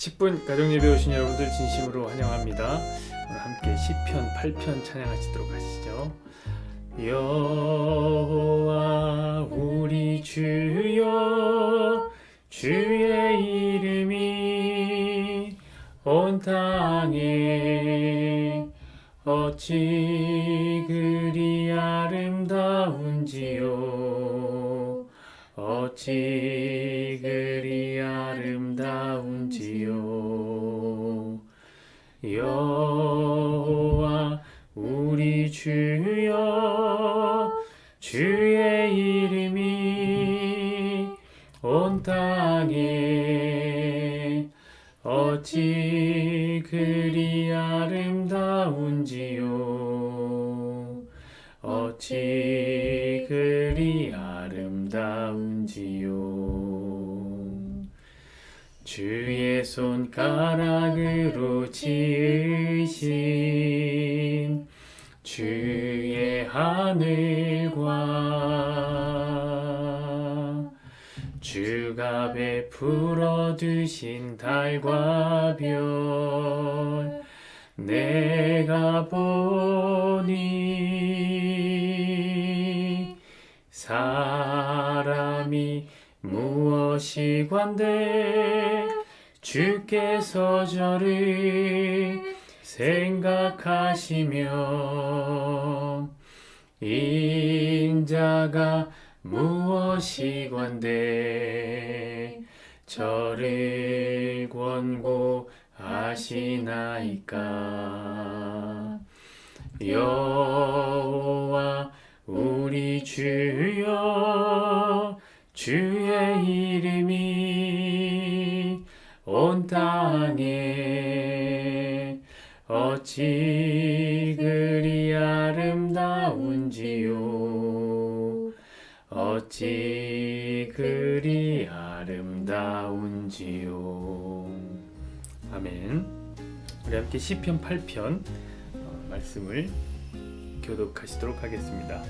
10분 가정예배 오신 여러분들 진심으로 환영합니다. 오늘 함께 시편 8편 찬양하시도록 하시죠. 여호와 우리 주여, 주의 이름이 온 땅에 어찌 그리 아름다운지요, 어찌 그리 아름다운지요. 여호와 우리 주여, 주의 이름이 온 땅에 어찌 그리 아름다운지요, 어찌 그리 아름다운지요. 주의 손가락으로 지으신 주의 하늘과 주가 베풀어 두신 달과 별 내가 보니 사람이 무엇이건대 주께서 저를 생각하시며 인자가 무엇이건대 저를 권고하시나이까. 여호와 우리 주여, 주의 이름이 온 땅에 어찌 그리 아름다운지요, 어찌 그리 아름다운지요. 아멘. 우리 함께 시편 8편 말씀을 교독하시도록 하겠습니다.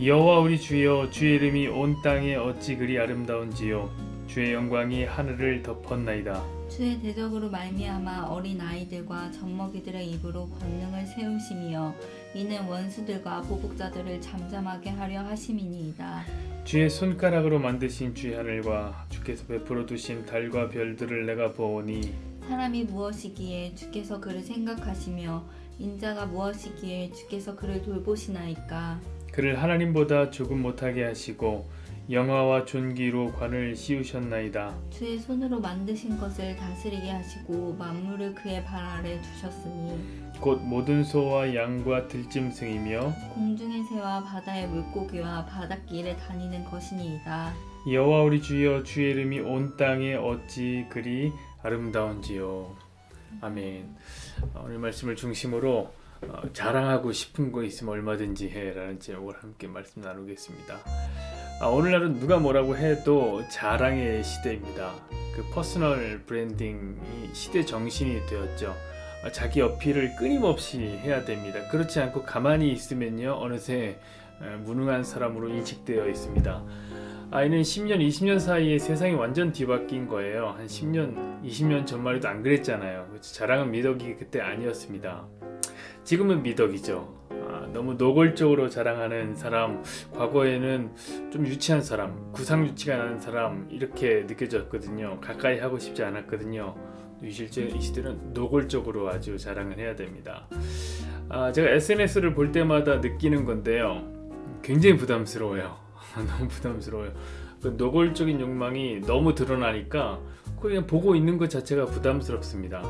여호와 우리 주여, 주의 이름이 온 땅에 어찌 그리 아름다운지요, 주의 영광이 하늘을 덮었나이다. 주의 대적으로 말미암아 어린 아이들과 젖먹이들의 입으로 권능을 세우시며 이는 원수들과 보복자들을 잠잠하게 하려 하심이니이다. 주의 손가락으로 만드신 주의 하늘과 주께서 베풀어 두신 달과 별들을 내가 보니 사람이 무엇이기에 주께서 그를 생각하시며 인자가 무엇이기에 주께서 그를 돌보시나이까. 그를 하나님보다 조금 못하게 하시고 영화와 존귀로 관을 씌우셨나이다. 주의 손으로 만드신 것을 다스리게 하시고 만물을 그의 발 아래 두셨으니 곧 모든 소와 양과 들짐승이며 공중의 새와 바다의 물고기와 바닷길에 다니는 것이니이다. 여호와 우리 주여, 주의 이름이 온 땅에 어찌 그리 아름다운지요. 아멘. 오늘 말씀을 중심으로 자랑하고 싶은 거 있으면 얼마든지 해라는 제목을 함께 말씀 나누겠습니다. 오늘날은 누가 뭐라고 해도 자랑의 시대입니다. 그 퍼스널 브랜딩이 시대 정신이 되었죠. 자기 어필을 끊임없이 해야 됩니다. 그렇지 않고 가만히 있으면요, 어느새 무능한 사람으로 인식되어 있습니다. 이는 10년, 20년 사이에 세상이 완전 뒤바뀐 거예요. 한 10년, 20년 전만 해도 안 그랬잖아요. 자랑은 미덕이 그때 아니었습니다. 지금은 미덕이죠. 너무 노골적으로 자랑하는 사람, 과거에는 좀 유치한 사람, 구상유치가 나는 사람 이렇게 느껴졌거든요. 가까이 하고 싶지 않았거든요. 실제 이 시대는 노골적으로 아주 자랑을 해야 됩니다. 제가 SNS를 볼 때마다 느끼는 건데요, 굉장히 부담스러워요. 너무 부담스러워요. 그 노골적인 욕망이 너무 드러나니까 그냥 보고 있는 것 자체가 부담스럽습니다.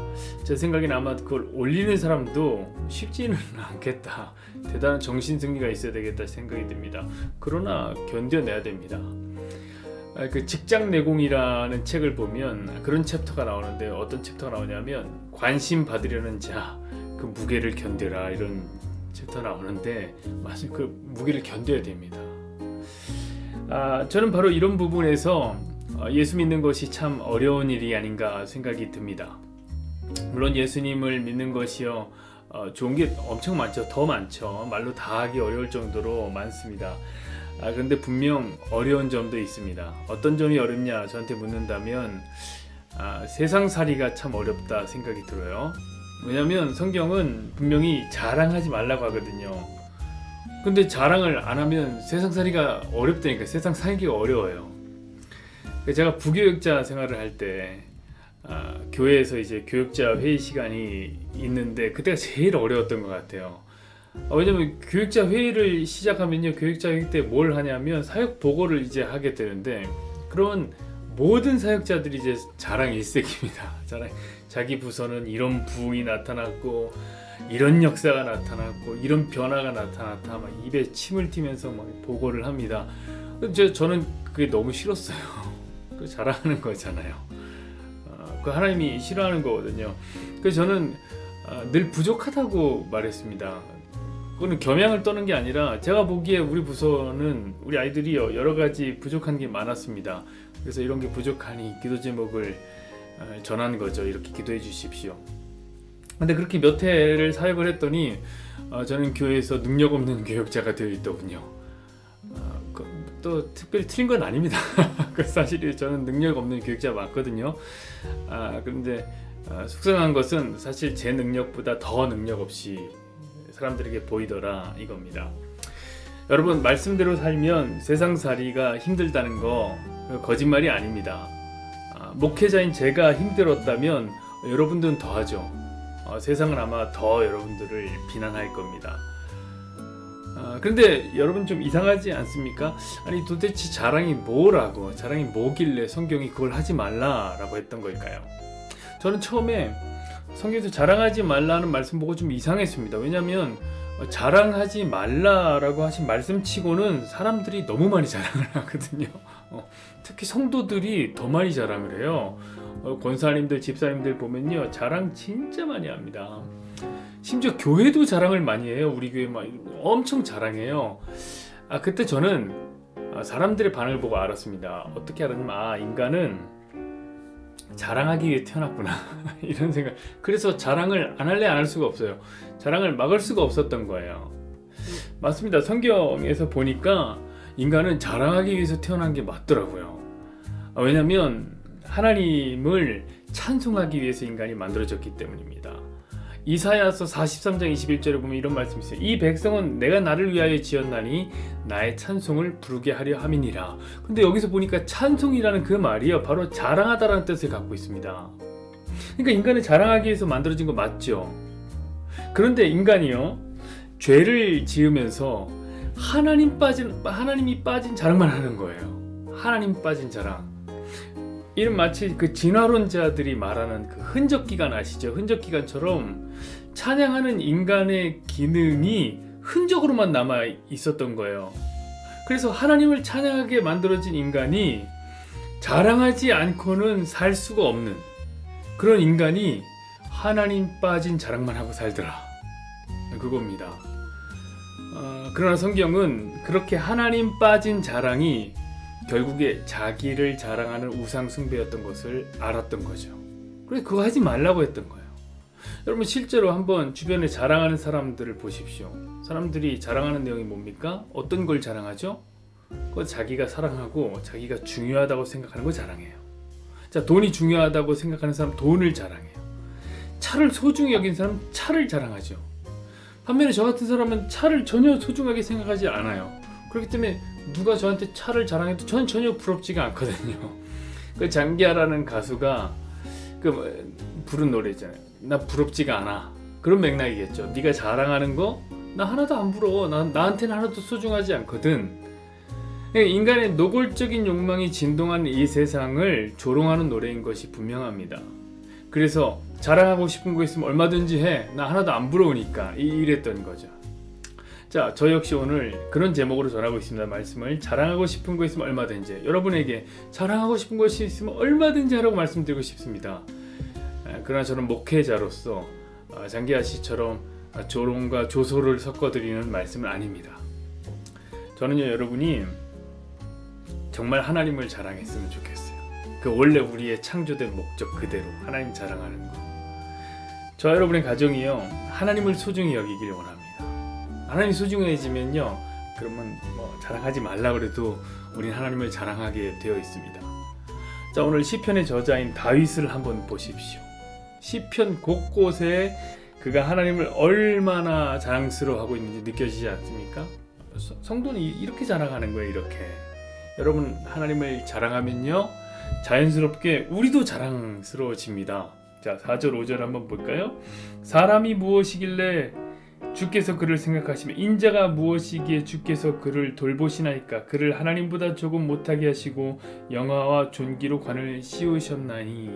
제 생각에는 아마 그걸 올리는 사람도 쉽지는 않겠다. 대단한 정신승리가 있어야 되겠다 생각이 듭니다. 그러나 견뎌내야 됩니다. 그 직장내공이라는 책을 보면 그런 챕터가 나오는데, 어떤 챕터가 나오냐면 관심 받으려는 자, 그 무게를 견뎌라, 이런 챕터 나오는데 사실 그 무게를 견뎌야 됩니다. 저는 바로 이런 부분에서 예수 믿는 것이 참 어려운 일이 아닌가 생각이 듭니다. 물론 예수님을 믿는 것이요, 좋은 게 엄청 많죠. 더 많죠. 말로 다 하기 어려울 정도로 많습니다. 그런데 분명 어려운 점도 있습니다. 어떤 점이 어렵냐 저한테 묻는다면 세상살이가 참 어렵다 생각이 들어요. 왜냐하면 성경은 분명히 자랑하지 말라고 하거든요. 근데 자랑을 안 하면 세상살이가 어렵다니까. 세상 살기가 어려워요. 제가 부교육자 생활을 할 때 교회에서 이제 교육자 회의 시간이 있는데 그때가 제일 어려웠던 것 같아요. 왜냐면 교육자 회의를 시작하면요, 교육자 회의 때 뭘 하냐면 사역 보고를 이제 하게 되는데, 그런 모든 사역자들이 이제 자랑 일색입니다. 자랑, 자기 부서는 이런 부흥이 나타났고 이런 역사가 나타났고 이런 변화가 나타났다, 막 입에 침을 튀면서 막 보고를 합니다. 저는 그게 너무 싫었어요. 그 자랑하는 거잖아요. 그 하나님이 싫어하는 거거든요. 그래서 저는 늘 부족하다고 말했습니다. 그거는 겸양을 떠는 게 아니라 제가 보기에 우리 부서는 우리 아이들이 여러 가지 부족한 게 많았습니다. 그래서 이런 게 부족하니 기도 제목을 전한 거죠. 이렇게 기도해 주십시오. 근데 그렇게 몇 해를 사역을 했더니 저는 교회에서 능력 없는 교육자가 되어 있더군요. 또 특별히 틀린 건 아닙니다. 사실 저는 능력 없는 교육자 맞거든요. 그런데 속상한 것은 사실 제 능력보다 더 능력 없이 사람들에게 보이더라 이겁니다. 여러분, 말씀대로 살면 세상살이가 힘들다는 거 거짓말이 아닙니다. 목회자인 제가 힘들었다면 여러분들은 더하죠. 세상은 아마 더 여러분들을 비난할 겁니다. 그런데 여러분 좀 이상하지 않습니까? 아니 도대체 자랑이 뭐라고, 자랑이 뭐길래 성경이 그걸 하지 말라라고 했던 걸까요? 저는 처음에 성경에서 자랑하지 말라는 말씀 보고 좀 이상했습니다. 왜냐하면 자랑하지 말라라고 하신 말씀치고는 사람들이 너무 많이 자랑을 하거든요. 특히 성도들이 더 많이 자랑을 해요. 권사님들, 집사님들 보면요, 자랑 진짜 많이 합니다. 심지어 교회도 자랑을 많이 해요. 우리 교회 막 엄청 자랑해요. 그때 저는 사람들의 반응을 보고 알았습니다. 어떻게 알았냐면 인간은 자랑하기 위해 태어났구나 이런 생각. 그래서 자랑을 안 할래 안 할 수가 없어요. 자랑을 막을 수가 없었던 거예요. 맞습니다. 성경에서 보니까 인간은 자랑하기 위해서 태어난 게 맞더라고요. 왜냐하면 하나님을 찬송하기 위해서 인간이 만들어졌기 때문입니다. 이사야서 43장 21절에 보면 이런 말씀이 있어요. 이 백성은 내가 나를 위하여 지었나니 나의 찬송을 부르게 하려 함이니라. 근데 여기서 보니까 찬송이라는 그 말이요, 바로 자랑하다라는 뜻을 갖고 있습니다. 그러니까 인간은 자랑하기 위해서 만들어진 거 맞죠. 그런데 인간이요, 죄를 지으면서 하나님이 빠진 자랑만 하는 거예요. 하나님 빠진 자랑. 이는 마치 그 진화론자들이 말하는 그 흔적기관 아시죠? 흔적기관처럼 찬양하는 인간의 기능이 흔적으로만 남아 있었던 거예요. 그래서 하나님을 찬양하게 만들어진 인간이 자랑하지 않고는 살 수가 없는 그런 인간이 하나님 빠진 자랑만 하고 살더라, 그겁니다. 그러나 성경은 그렇게 하나님 빠진 자랑이 결국에 자기를 자랑하는 우상 숭배였던 것을 알았던 거죠. 그래서 그거 하지 말라고 했던 거예요. 여러분, 실제로 한번 주변에 자랑하는 사람들을 보십시오. 사람들이 자랑하는 내용이 뭡니까? 어떤 걸 자랑하죠? 그거 자기가 사랑하고 자기가 중요하다고 생각하는 걸 자랑해요. 자, 돈이 중요하다고 생각하는 사람 돈을 자랑해요. 차를 소중히 여긴 사람 차를 자랑하죠. 반면에 저 같은 사람은 차를 전혀 소중하게 생각하지 않아요. 그렇기 때문에 누가 저한테 차를 자랑해도 저는 전혀 부럽지가 않거든요. 그 장기하라는 가수가 부른 노래 있잖아요. 나 부럽지가 않아. 그런 맥락이겠죠. 네가 자랑하는 거 나 하나도 안 부러워. 나한테는 하나도 소중하지 않거든. 인간의 노골적인 욕망이 진동하는 이 세상을 조롱하는 노래인 것이 분명합니다. 그래서 자랑하고 싶은 거 있으면 얼마든지 해. 나 하나도 안 부러우니까. 이랬던 거죠. 자, 저 역시 오늘 그런 제목으로 전하고 있습니다. 말씀을 자랑하고 싶은 거 있으면 얼마든지. 여러분에게 자랑하고 싶은 것이 있으면 얼마든지 하라고 말씀드리고 싶습니다. 그러나 저는 목회자로서 장기하 씨처럼 조롱과 조소를 섞어드리는 말씀은 아닙니다. 저는요, 여러분이 정말 하나님을 자랑했으면 좋겠어요. 그 원래 우리의 창조된 목적 그대로 하나님 자랑하는 거. 저 여러분의 가정이요, 하나님을 소중히 여기길 원합니다. 하나님이 소중해지면요, 그러면 자랑하지 말라 그래도 우린 하나님을 자랑하게 되어 있습니다. 자, 오늘 시편의 저자인 다윗을 한번 보십시오. 시편 곳곳에 그가 하나님을 얼마나 자랑스러워하고 있는지 느껴지지 않습니까? 성도는 이렇게 자랑하는 거예요. 이렇게 여러분 하나님을 자랑하면요 자연스럽게 우리도 자랑스러워집니다. 자, 4절 5절 한번 볼까요? 사람이 무엇이길래 주께서 그를 생각하시며 인자가 무엇이기에 주께서 그를 돌보시나이까. 그를 하나님보다 조금 못하게 하시고 영화와 존귀로 관을 씌우셨나니.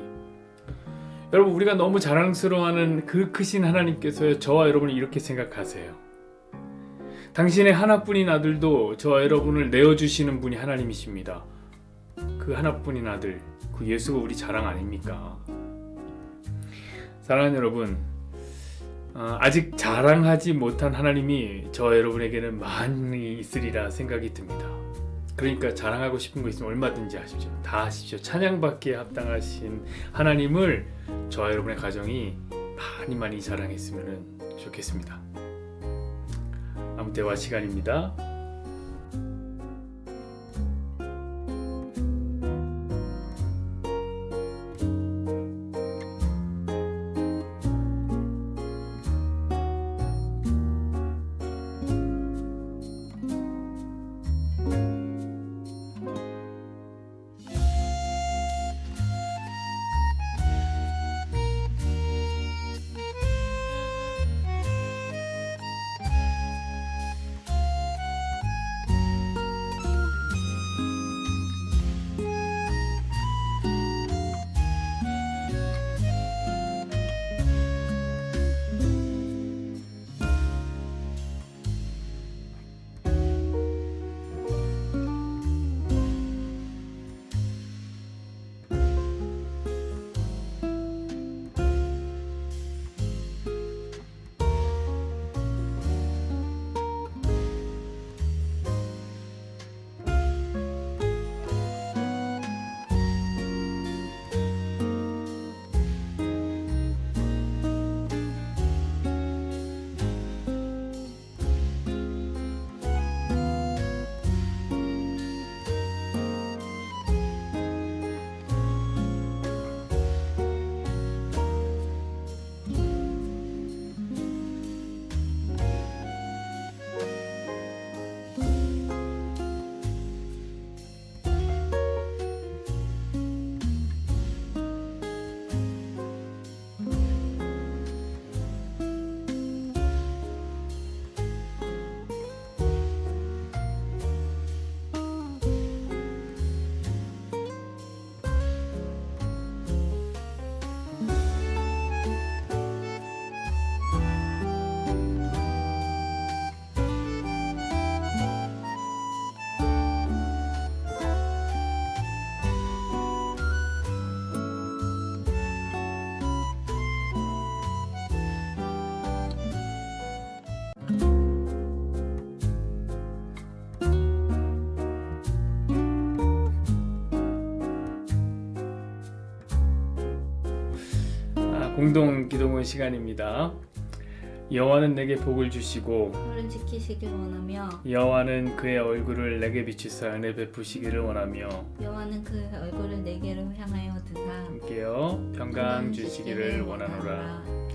여러분 우리가 너무 자랑스러워하는 그 크신 하나님께서 저와 여러분을 이렇게 생각하세요. 당신의 하나뿐인 아들도 저와 여러분을 내어주시는 분이 하나님이십니다. 그 하나뿐인 아들, 그 예수가 우리 자랑 아닙니까? 사랑하는 여러분, 아직 자랑하지 못한 하나님이 저와 여러분에게는 많이 있으리라 생각이 듭니다. 그러니까 자랑하고 싶은 거 있으면 얼마든지 하십시오. 다 하십시오. 찬양받기에 합당하신 하나님을 저와 여러분의 가정이 많이 자랑했으면 좋겠습니다. 아무 대화 시간입니다. 공동 기도문 시간입니다. 여호와는 내게 복을 주시고 저를 지키시길 원하며 여호와는 그의 얼굴을 내게 비추사 은혜 베푸시기를 원하며 여호와는 그의 얼굴을 내게로 향하여 드사 함께요 평강 주시기를 원하노라.